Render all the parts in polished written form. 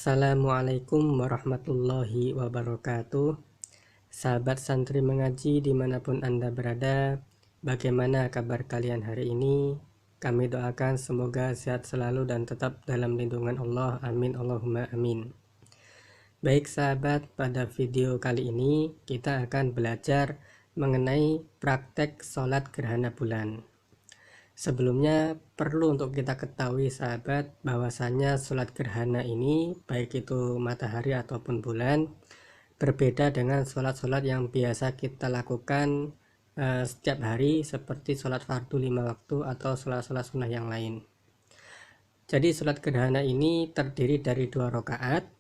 Assalamualaikum warahmatullahi wabarakatuh. Sahabat santri mengaji dimanapun Anda berada, bagaimana kabar kalian hari ini? Kami doakan semoga sehat selalu dan tetap dalam lindungan Allah. Amin Allahumma amin. Baik sahabat, pada video kali ini kita akan belajar mengenai praktek sholat gerhana bulan. Sebelumnya perlu untuk kita ketahui sahabat bahwasanya sholat gerhana ini baik itu matahari ataupun bulan berbeda dengan sholat-sholat yang biasa kita lakukan setiap hari seperti sholat fardu 5 waktu atau sholat-sholat sunnah yang lain. Jadi sholat gerhana ini terdiri dari 2 rakaat,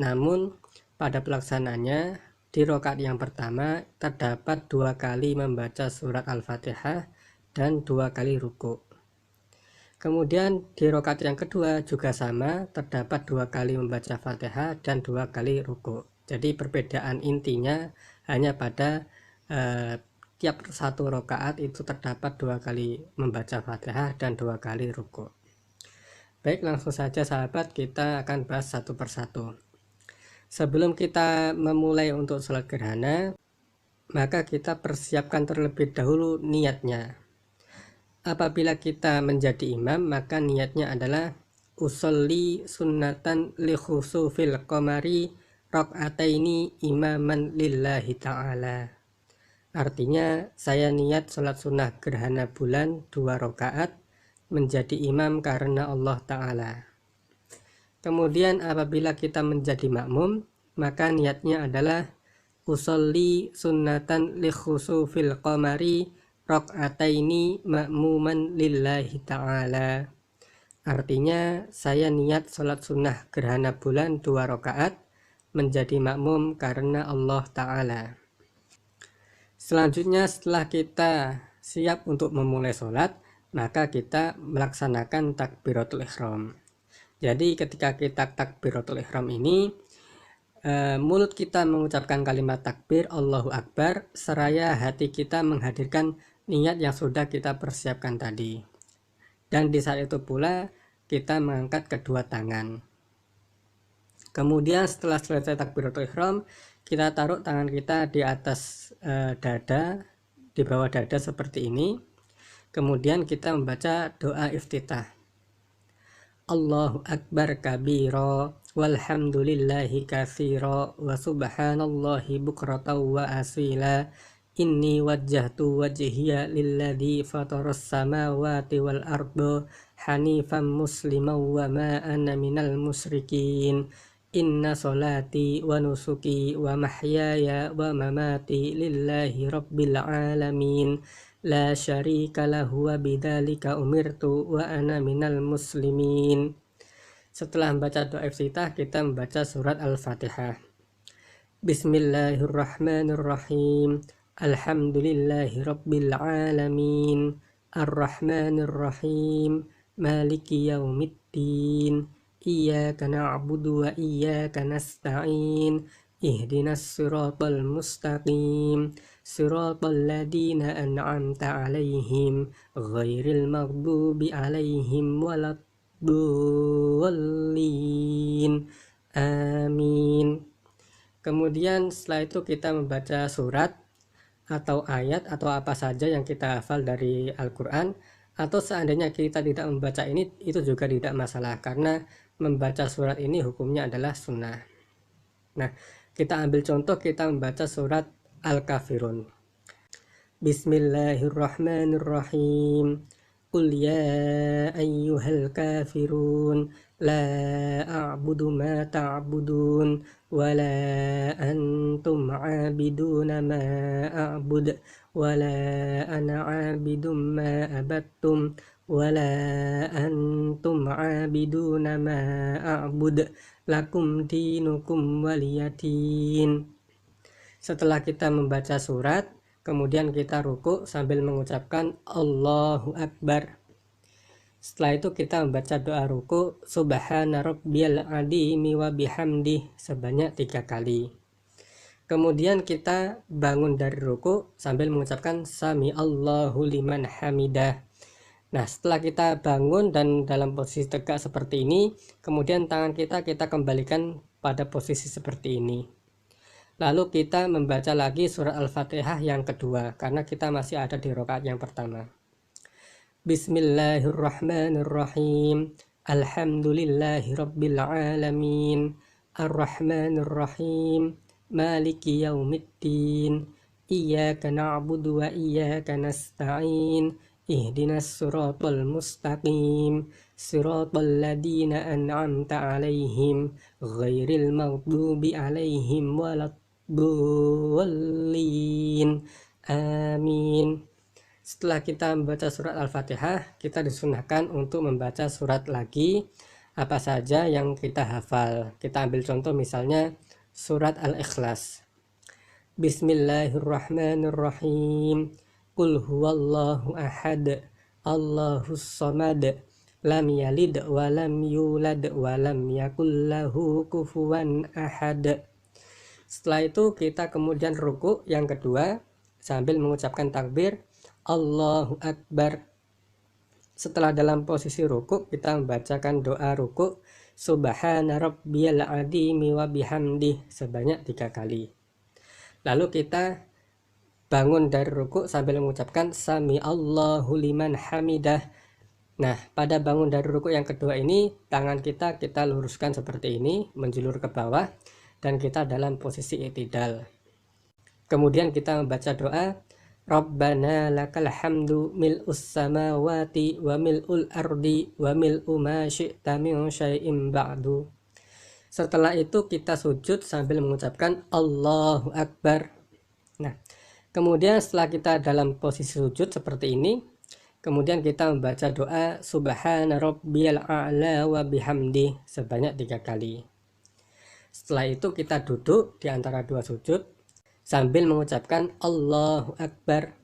namun pada pelaksanaannya di rakaat yang pertama terdapat 2 kali membaca surat Al-Fatihah dan 2 kali ruku. Kemudian di rakaat yang kedua juga sama, terdapat 2 kali membaca Fatihah dan 2 kali ruku. Jadi perbedaan intinya hanya pada tiap satu rakaat itu terdapat 2 kali membaca Fatihah dan 2 kali ruku. Baik, langsung saja sahabat, kita akan bahas satu persatu. Sebelum kita memulai untuk sholat gerhana, maka kita persiapkan terlebih dahulu niatnya. Apabila kita menjadi imam, maka niatnya adalah usolli sunnatan li khusufil qamari rakaataini imaman lillahi ta'ala. Artinya saya niat sholat sunnah gerhana bulan 2 rakaat menjadi imam karena Allah Ta'ala. Kemudian apabila kita menjadi makmum, maka niatnya adalah usolli sunnatan li khusufil qamari rakaataini ma'muman lillahi ta'ala. Artinya saya niat sholat sunnah gerhana bulan 2 rakaat menjadi makmum karena Allah Ta'ala. Selanjutnya setelah kita siap untuk memulai sholat, maka kita melaksanakan takbiratul ihram. Jadi ketika kita takbiratul ihram ini, mulut kita mengucapkan kalimat takbir Allahu Akbar, seraya hati kita menghadirkan niat yang sudah kita persiapkan tadi. Dan di saat itu pula kita mengangkat kedua tangan. Kemudian setelah selesai takbiratul ihram, kita taruh tangan kita di atas dada, di bawah dada seperti ini. Kemudian kita membaca doa iftitah. Allahu Akbar kabira walhamdulillahi katsira wa subhanallahi bukratan wa asila. Inni wajjahtu wajhiya lilladzi fataras samawati wal arda hanifan musliman wa ma ana minal musyrikin. Inna salati wa nusuki wa mahyaya wa mamati lillahi rabbil alamin. La syarika lahu wa bidzalika umirtu wa ana minal muslimin. Setelah membaca doa iftitah, kita membaca surat Al-Fatihah. Bismillahirrahmanirrahim. Alhamdulillahi rabbil alamin. Ar-Rahmanir-Rahim. Maliki yaumiddin. Iyyaka na'budu wa iyyaka nasta'in. Ihdinas siratal mustaqim. Siratal ladzina an'amta 'alaihim ghairil maghdubi 'alaihim waladdallin. Amin. Kemudian setelah itu kita membaca surat atau ayat atau apa saja yang kita hafal dari Al-Quran, atau seandainya kita tidak membaca ini, itu juga tidak masalah karena membaca surat ini hukumnya adalah sunnah. Nah, kita ambil contoh, kita membaca surat Al-Kafirun. Bismillahirrahmanirrahim. Qul ya ayyuhal kafirun la a'budu ma ta'budun wa la antum 'abiduna ma a'bud wa la ana 'abidum ma abattum wa la antum 'abiduna ma a'bud lakum dinukum waliyadin. Setelah kita membaca surat, kemudian kita ruku sambil mengucapkan Allahu Akbar. Setelah itu kita membaca doa ruku Subhana rabbiyal azimi wa bihamdih sebanyak 3 kali. Kemudian kita bangun dari ruku sambil mengucapkan Sami Allahu liman hamidah. Nah, setelah kita bangun dan dalam posisi tegak seperti ini, kemudian tangan kita kembalikan pada posisi seperti ini. Lalu kita membaca lagi surat Al-Fatihah yang kedua, karena kita masih ada di rakaat yang pertama. Bismillahirrahmanirrahim. Alhamdulillahi rabbil alamin. Ar-Rahmanir-Rahim. Maliki yaumiddin. Iyyaka na'budu wa iyyaka nasta'in. Ihdinas siratal mustaqim. Siratal ladzina an'amta 'alaihim ghairil maghdubi 'alaihim waladdallin. Amin. Setelah kita membaca surat Al-Fatihah, kita disunahkan untuk membaca surat lagi apa saja yang kita hafal. Kita ambil contoh misalnya surat Al-Ikhlas. Bismillahirrahmanirrahim. Qul huwallahu ahad, Allahus samad, lam yalid wa lam yulad wa lam yakul lahu kufuwan ahad. Setelah itu kita kemudian ruku yang kedua sambil mengucapkan takbir Allahu Akbar. Setelah dalam posisi ruku, kita membacakan doa ruku Subhana rabbiyal azimi wa bihamdih sebanyak 3 kali. Lalu kita bangun dari ruku sambil mengucapkan Sami Allahu liman hamidah. Nah, pada bangun dari ruku yang kedua ini, tangan kita luruskan seperti ini, menjulur ke bawah, dan kita dalam posisi i'tidal. Kemudian kita membaca doa Rabbana lakal hamdu mil'us samawati wa mil'ul ardi wa mil'u ma syi'ta min syai'in ba'du. Setelah itu kita sujud sambil mengucapkan Allahu Akbar. Nah, kemudian setelah kita dalam posisi sujud seperti ini, kemudian kita membaca doa Subhana rabbiyal a'la wa bihamdih sebanyak 3 kali. Setelah itu kita duduk di antara dua sujud sambil mengucapkan Allahu Akbar.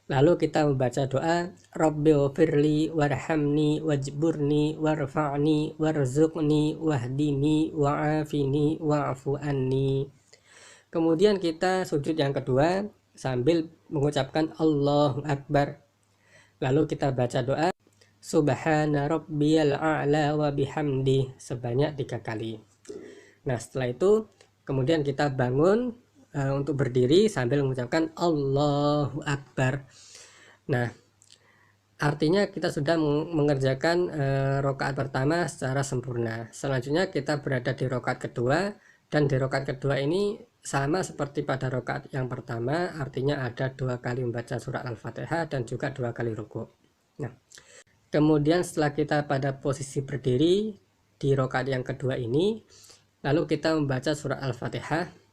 Lalu kita membaca doa Rabbighfirli warhamni wajburni warfa'ni warzuqni wahdini wa'afini wa'fu anni. Kemudian kita sujud yang kedua sambil mengucapkan Allahu Akbar. Lalu kita baca doa Subhana rabbiyal a'la wa bihamdi sebanyak 3 kali. Nah, setelah itu kemudian kita bangun untuk berdiri sambil mengucapkan Allahu Akbar. Nah, artinya kita sudah mengerjakan rakaat pertama secara sempurna. Selanjutnya kita berada di rakaat kedua, dan di rakaat kedua ini sama seperti pada rakaat yang pertama, artinya ada 2 kali membaca surat Al-Fatihah dan juga 2 kali ruku. Nah, kemudian setelah kita pada posisi berdiri di rakaat yang kedua ini, lalu kita membaca surat Al-Fatihah.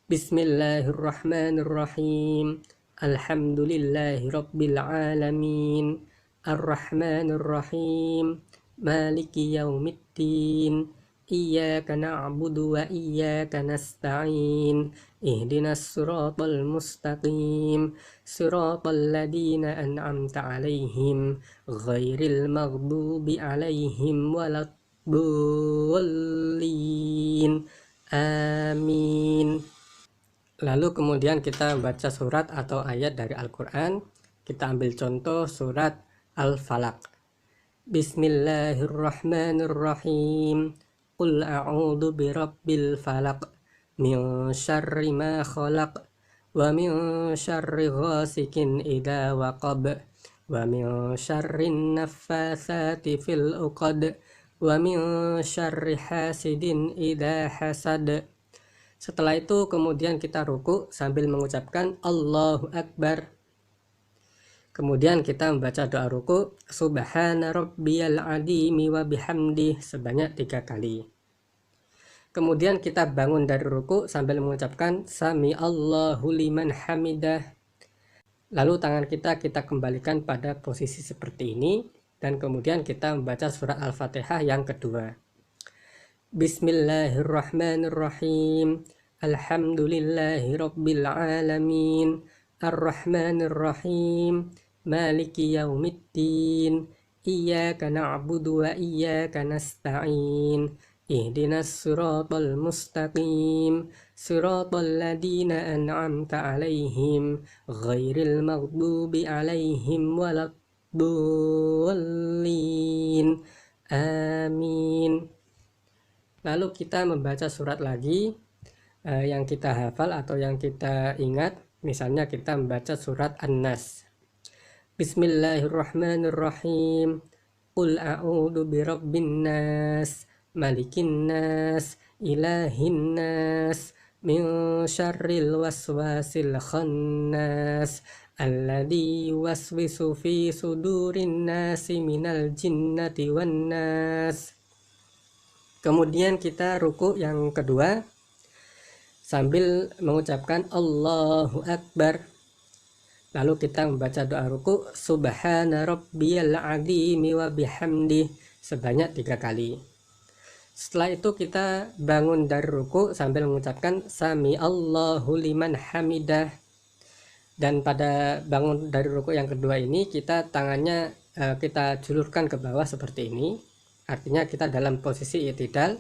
Bismillahirrahmanirrahim. Alhamdulillahi rabbil alamin. Ar-Rahmanir-Rahim. Maliki yaumiddin. Iyyaka na'budu wa iyyaka nasta'in. Ihdinas siratal mustaqim. Siratal ladzina an'amta 'alaihim ghairil maghdubi 'alaihim waladdallin. Amin. Lalu kemudian kita membaca surat atau ayat dari Al-Quran. Kita ambil contoh surat Al-Falaq. Bismillahirrahmanirrahim. Qul a'udzu birabbil falaq min syarri ma khalaq wa min syarri ghasikin idza waqab wa min syarrin naffatsati fil 'uqad wa min syarri hasidin idza hasad. Setelah itu kemudian kita ruku sambil mengucapkan Allahu Akbar. Kemudian kita membaca doa ruku Subhana rabbiyal azimi wa bihamdih sebanyak 3 kali. Kemudian kita bangun dari ruku sambil mengucapkan Sami Allahu liman hamidah. Lalu tangan kita kembalikan pada posisi seperti ini, dan kemudian kita membaca surat Al-Fatihah yang kedua. Bismillahirrahmanirrahim. Alhamdulillahi rabbil alamin. Ar-Rahmanir-Rahim. Maliki yaumiddin. Iyyaka na'budu wa iyyaka nasta'in. Ihdinas siratal mustaqim. Siratal ladzina an'amta 'alaihim ghairil maghdubi 'alaihim waladdallin. waladdallin. Amin. Lalu kita membaca surat lagi yang kita hafal atau yang kita ingat. Misalnya kita membaca surat An-Nas. Bismillahirrahmanirrahim. Qul a'udzu birabbin nas, malikin nas, ilahin nas, min syarril waswasil khannas, alladzi yuwaswisu fi sudurin nasi minal jinnati wan nas. Kemudian kita ruku yang kedua sambil mengucapkan Allahu Akbar. Lalu kita membaca doa ruku Subhana rabbiyal azimi wa bihamdih sebanyak 3 kali. Setelah itu kita bangun dari ruku sambil mengucapkan Sami Allahu liman hamidah. Dan pada bangun dari ruku yang kedua ini kita tangannya kita julurkan ke bawah seperti ini. Artinya kita dalam posisi i'tidal.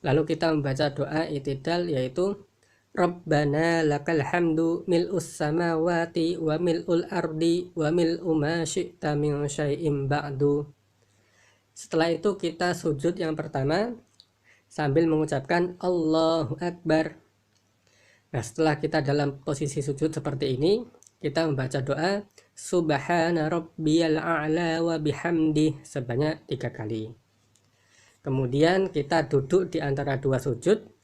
Lalu kita membaca doa i'tidal yaitu Rabbana lakal hamdu mil'us samawati wa mil'ul ardi wa mil'u ma syi'ta min syai'im ba'du. Setelah itu kita sujud yang pertama sambil mengucapkan Allahu Akbar. Nah, setelah kita dalam posisi sujud seperti ini, kita membaca doa Subhana rabbiyal a'la wa bihamdih sebanyak 3 kali. Kemudian kita duduk di antara 2 sujud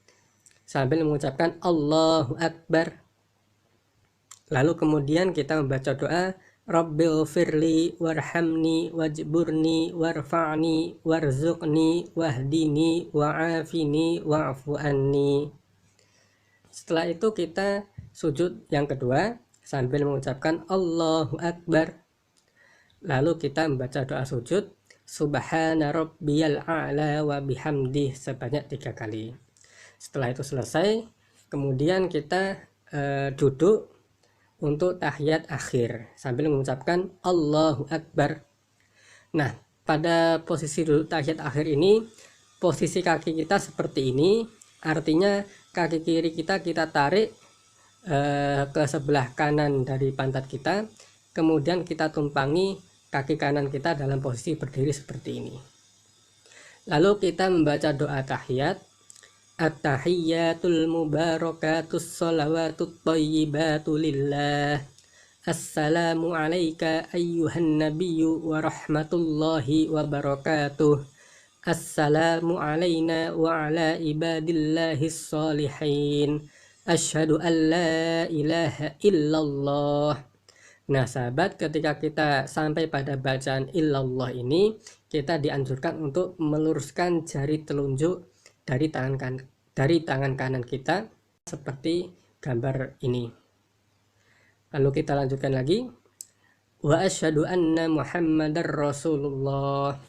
sambil mengucapkan Allahu Akbar. Lalu kemudian kita membaca doa Rabbighfirli warhamni wajburni warfa'ni warzuqni wahdini wa'afini wa'fu anni. Setelah itu kita sujud yang kedua sambil mengucapkan Allahu Akbar. Lalu kita membaca doa sujud Subhana rabbiyal a'la wa bihamdih sebanyak 3 kali. Setelah itu selesai, kemudian kita duduk untuk tahiyat akhir sambil mengucapkan Allahu Akbar. Nah, pada posisi duduk tahiyat akhir ini, posisi kaki kita seperti ini, artinya kaki kiri kita tarik ke sebelah kanan dari pantat kita, kemudian kita tumpangi kaki kanan kita dalam posisi berdiri seperti ini. Lalu kita membaca doa tahiyat At-tahiyyatul mubarakatus sholawatut thayyibatu lillah. Assalamu alayka ayyuhan nabiyyu wa rahmatullahi wa barakatuh. Assalamu alayna wa ala ibadillahis sholihin. Asyhadu an la ilaha illallah. Nah sahabat, ketika kita sampai pada bacaan illallah ini, kita dianjurkan untuk meluruskan jari telunjuk dari tangan kanan kita seperti gambar ini. Lalu kita lanjutkan lagi. Wa asyhadu anna Muhammadar Rasulullah.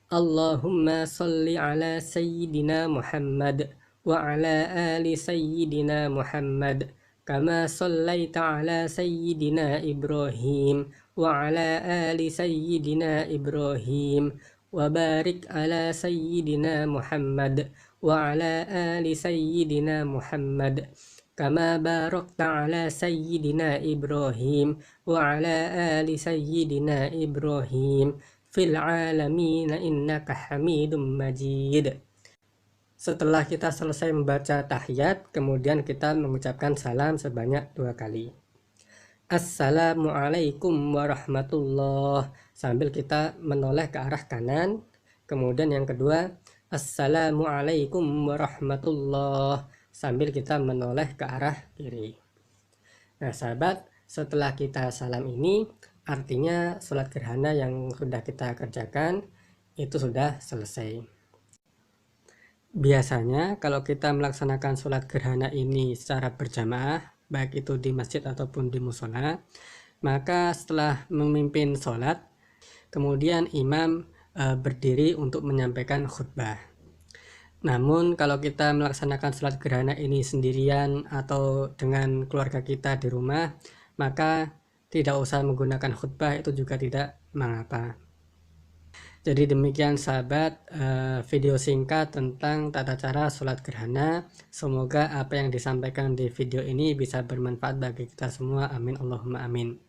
Allahumma sholli ala sayyidina Muhammad wa ala ali sayyidina Muhammad kama shallaita ala sayyidina Ibrahim wa ala ali sayyidina Ibrahim wa barik ala sayyidina Muhammad wa ala ali sayyidina Muhammad kama barakta ala sayyidina Ibrahim wa ala ali sayyidina Ibrahim fil alamin innaka Hamidum Majid. Setelah kita selesai membaca tahiyat, kemudian kita mengucapkan salam sebanyak 2 kali. Assalamualaikum warahmatullah, sambil kita menoleh ke arah kanan. Kemudian yang kedua, Assalamualaikum warahmatullah, sambil kita menoleh ke arah kiri. Nah sahabat, setelah kita salam ini, artinya sholat gerhana yang sudah kita kerjakan itu sudah selesai. Biasanya kalau kita melaksanakan sholat gerhana ini secara berjamaah, baik itu di masjid ataupun di musola, maka setelah memimpin sholat, kemudian imam berdiri untuk menyampaikan khutbah. Namun kalau kita melaksanakan sholat gerhana ini sendirian atau dengan keluarga kita di rumah, maka tidak usah menggunakan khutbah, itu juga tidak mengapa. Jadi demikian sahabat video singkat tentang tata cara sholat gerhana. Semoga apa yang disampaikan di video ini bisa bermanfaat bagi kita semua. Amin Allahumma amin.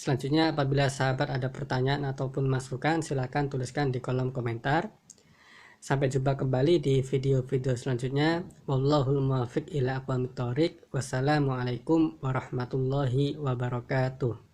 Selanjutnya, apabila sahabat ada pertanyaan ataupun masukan, silakan tuliskan di kolom komentar. Sampai jumpa kembali di video-video selanjutnya. Wallahul muwaffiq ila aqwamit thoriq. Wassalamualaikum warahmatullahi wabarakatuh.